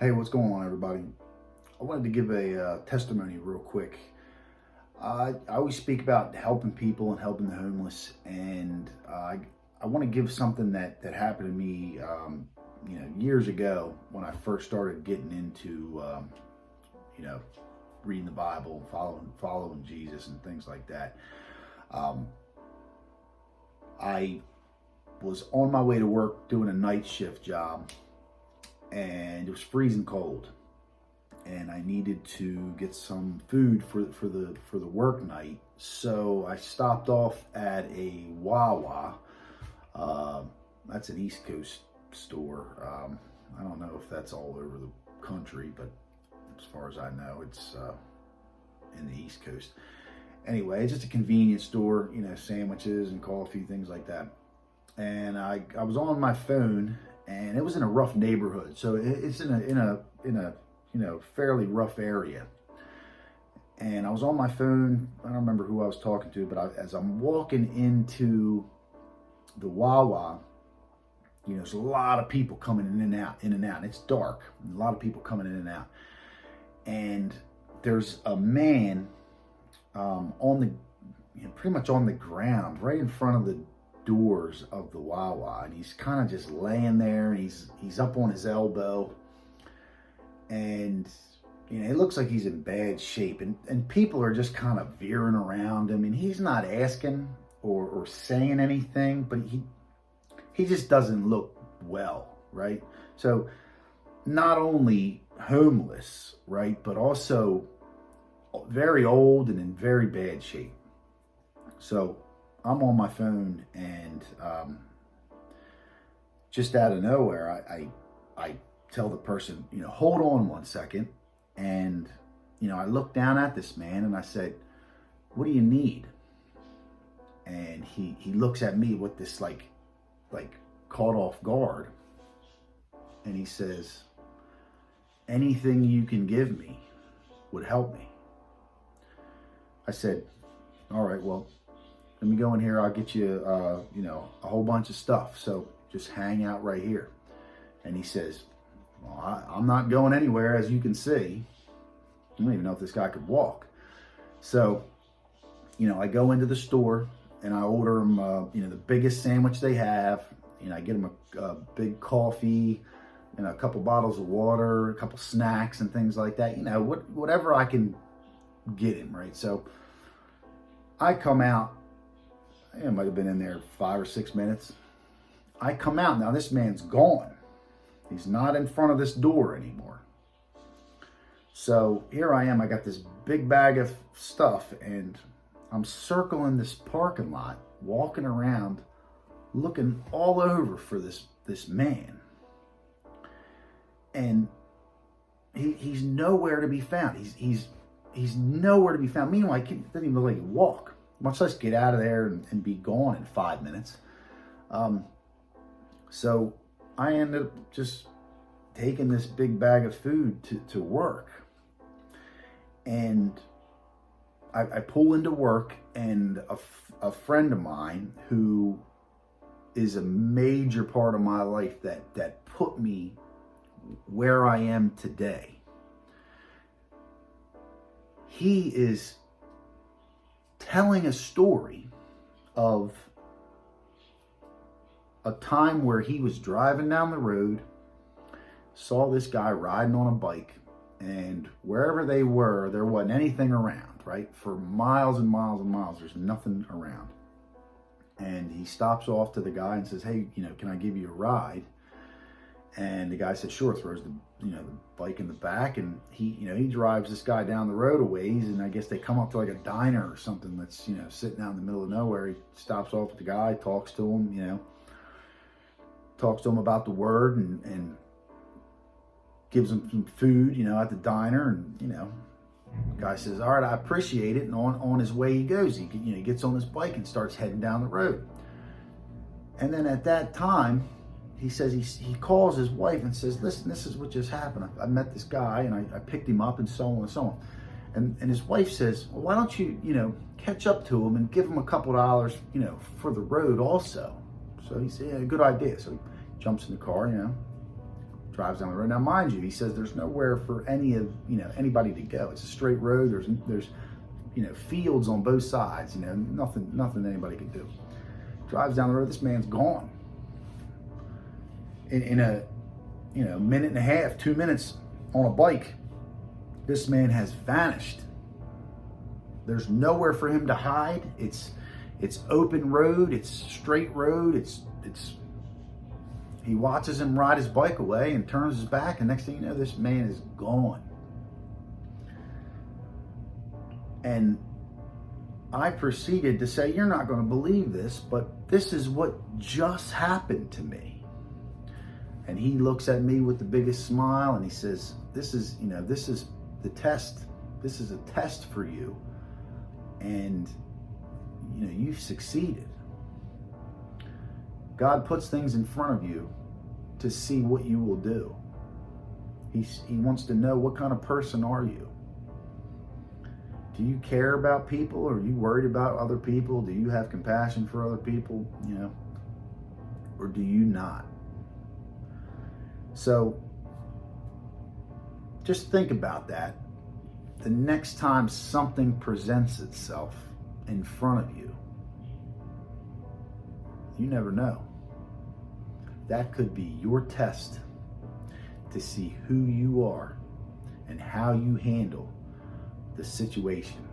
Hey, what's going on, everybody? I wanted to give a testimony real quick. I always speak about helping people and helping the homeless, and I want to give something that happened to me, years ago when I first started getting into, you know, reading the Bible, following Jesus, and things like that. Um, I was on my way to work doing a night shift job, and it was freezing cold, and I needed to get some food for the work night. So I stopped off at a Wawa. Uh, that's an East Coast store. I don't know if that's all over the country, but as far as I know, it's in the East Coast. Anyway, it's just a convenience store, sandwiches and coffee, things like that. And I was on my phone, and it was in a rough neighborhood, so it's in a fairly rough area. And I was on my phone. I don't remember who I was talking to, but as I'm walking into the Wawa, there's a lot of people coming in and out, in and out. It's dark. A lot of people coming in and out. And there's a man pretty much on the ground, right in front of the doors of the Wawa, and he's kind of just laying there. He's up on his elbow, and it looks like he's in bad shape, and people are just kind of veering around him, and he's not asking or saying anything, but he just doesn't look well, right? So not only homeless, right, but also very old and in very bad shape. So I'm on my phone, and just out of nowhere, I tell the person, hold on one second. And, I looked down at this man and I said, "What do you need?" And he looks at me with this like caught off guard. And he says, "Anything you can give me would help me." I said, "All right, well, let me go in here. I'll get you, a whole bunch of stuff. So just hang out right here." And he says, "Well, I'm not going anywhere, as you can see." I don't even know if this guy could walk. So, I go into the store and I order him, the biggest sandwich they have. I get him a big coffee, a couple bottles of water, a couple snacks and things like that. Whatever I can get him, right? So I come out. I might have been in there 5 or 6 minutes. I come out. Now this man's gone. He's not in front of this door anymore. So here I am. I got this big bag of stuff, and I'm circling this parking lot, walking around, looking all over for this man. And he's nowhere to be found. He's nowhere to be found. Meanwhile, he doesn't even look like he can walk, much less get out of there and be gone in 5 minutes. So I ended up just taking this big bag of food to work. And I pull into work, and a friend of mine who is a major part of my life that put me where I am today, he is telling a story of a time where he was driving down the road, saw this guy riding on a bike, and wherever they were, there wasn't anything around, right? For miles and miles and miles, there's nothing around. And he stops off to the guy and says, "Hey, can I give you a ride?" And the guy says, "Sure." Throws the bike in the back, and he drives this guy down the road a ways, and I guess they come up to like a diner or something that's sitting out in the middle of nowhere. He stops off with the guy, talks to him, talks to him about the word, and gives him some food, at the diner, and the guy says, "All right, I appreciate it." And on his way he goes. He gets on his bike and starts heading down the road. And then at that time, he says he calls his wife and says, "Listen, this is what just happened. I met this guy, and I picked him up, and so on and so on." And his wife says, "Well, why don't you catch up to him and give him a couple dollars, for the road also." So he said, "Yeah, good idea." So he jumps in the car, drives down the road. Now, mind you, he says there's nowhere for anybody to go. It's a straight road. There's fields on both sides. Nothing anybody can do. Drives down the road. This man's gone. In a minute and a half, 2 minutes on a bike, this man has vanished. There's nowhere for him to hide. It's open road. It's straight road. He watches him ride his bike away and turns his back, and next thing you know, this man is gone. And I proceeded to say, you're not going to believe this, but this is what just happened to me. And he looks at me with the biggest smile and he says, this is the test. This is a test for you. And, you've succeeded. God puts things in front of you to see what you will do. He wants to know, what kind of person are you? Do you care about people? Are you worried about other people? Do you have compassion for other people? Or do you not? So just think about that. The next time something presents itself in front of you, you never know. That could be your test to see who you are and how you handle the situation.